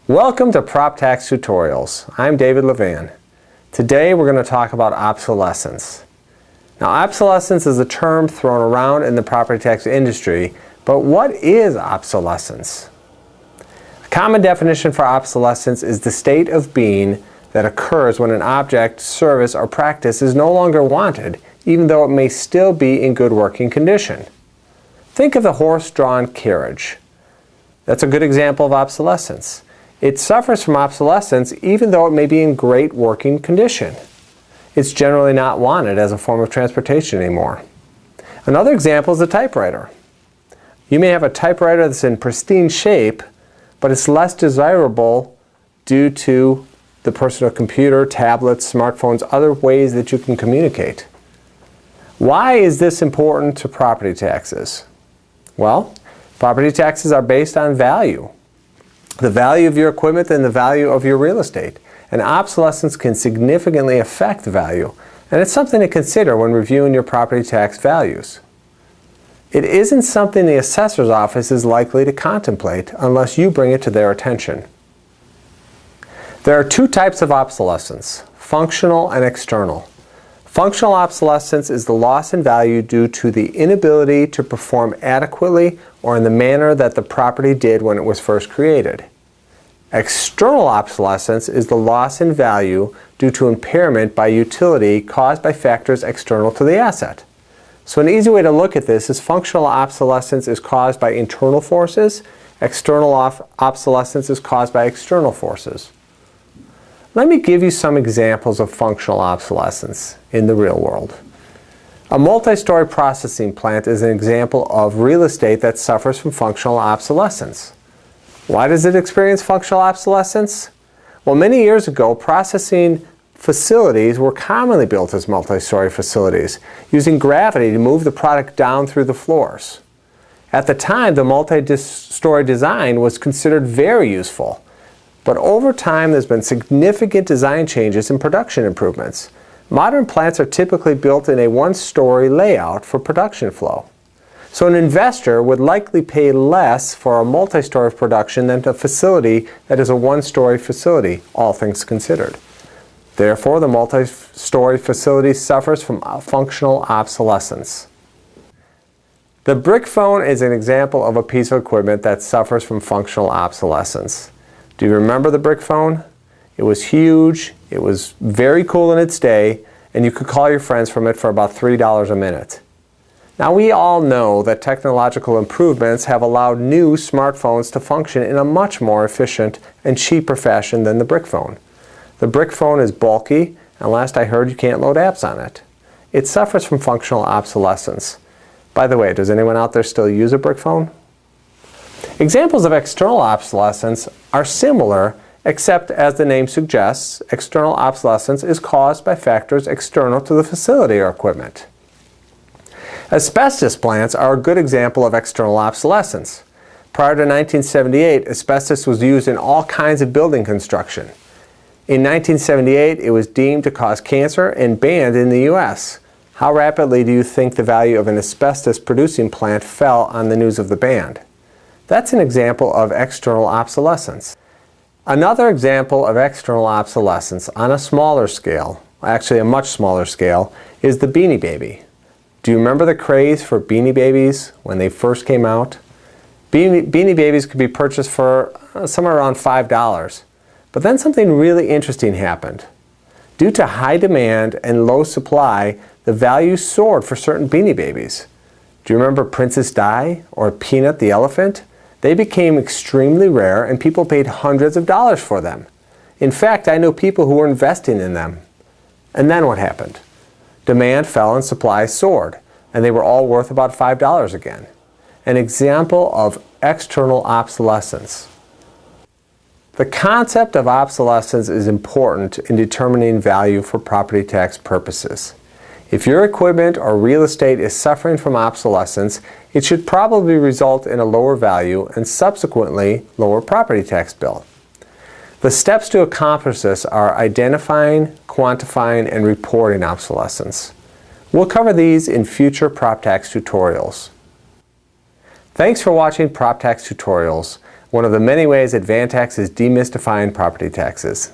Welcome to PropTax Tutorials. I'm David LeVan. Today we're going to talk about obsolescence. Now, obsolescence is a term thrown around in the property tax industry, but what is obsolescence? A common definition for obsolescence is the state of being that occurs when an object, service, or practice is no longer wanted, even though it may still be in good working condition. Think of the horse-drawn carriage. That's a good example of obsolescence. It suffers from obsolescence even though it may be in great working condition. It's generally not wanted as a form of transportation anymore. Another example is a typewriter. You may have a typewriter that's in pristine shape, but it's less desirable due to the personal computer, tablets, smartphones, other ways that you can communicate. Why is this important to property taxes? Well, property taxes are based on value. The value of your equipment and the value of your real estate. And obsolescence can significantly affect value, and it's something to consider when reviewing your property tax values. It isn't something the assessor's office is likely to contemplate unless you bring it to their attention. There are two types of obsolescence, functional and external. Functional obsolescence is the loss in value due to the inability to perform adequately or in the manner that the property did when it was first created. External obsolescence is the loss in value due to impairment by utility caused by factors external to the asset. So an easy way to look at this is functional obsolescence is caused by internal forces, external obsolescence is caused by external forces. Let me give you some examples of functional obsolescence in the real world. A multi-story processing plant is an example of real estate that suffers from functional obsolescence. Why does it experience functional obsolescence? Well, many years ago, processing facilities were commonly built as multi-story facilities, using gravity to move the product down through the floors. At the time, the multi-story design was considered very useful. But over time, there's been significant design changes and production improvements. Modern plants are typically built in a one-story layout for production flow. So an investor would likely pay less for a multi-story production than a facility that is a one-story facility, all things considered. Therefore, the multi-story facility suffers from functional obsolescence. The brick phone is an example of a piece of equipment that suffers from functional obsolescence. Do you remember the brick phone? It was huge, it was very cool in its day, and you could call your friends from it for about $3 a minute. Now, we all know that technological improvements have allowed new smartphones to function in a much more efficient and cheaper fashion than the brick phone. The brick phone is bulky, and last I heard you can't load apps on it. It suffers from functional obsolescence. By the way, does anyone out there still use a brick phone? Examples of external obsolescence are similar, except as the name suggests, external obsolescence is caused by factors external to the facility or equipment. Asbestos plants are a good example of external obsolescence. Prior to 1978, asbestos was used in all kinds of building construction. In 1978, it was deemed to cause cancer and banned in the U.S. How rapidly do you think the value of an asbestos producing plant fell on the news of the ban? That's an example of external obsolescence. Another example of external obsolescence on a smaller scale, actually a much smaller scale, is the Beanie Baby. Do you remember the craze for Beanie Babies when they first came out? Beanie Babies could be purchased for somewhere around $5. But then something really interesting happened. Due to high demand and low supply, the value soared for certain Beanie Babies. Do you remember Princess Di or Peanut the elephant? They became extremely rare and people paid hundreds of dollars for them. In fact, I know people who were investing in them. And then what happened? Demand fell and supply soared, and they were all worth about $5 again. An example of external obsolescence. The concept of obsolescence is important in determining value for property tax purposes. If your equipment or real estate is suffering from obsolescence, it should probably result in a lower value and subsequently lower property tax bill. The steps to accomplish this are identifying, quantifying, and reporting obsolescence. We'll cover these in future PropTax tutorials. Thanks for watching PropTax Tutorials, one of the many ways Advantax is demystifying property taxes.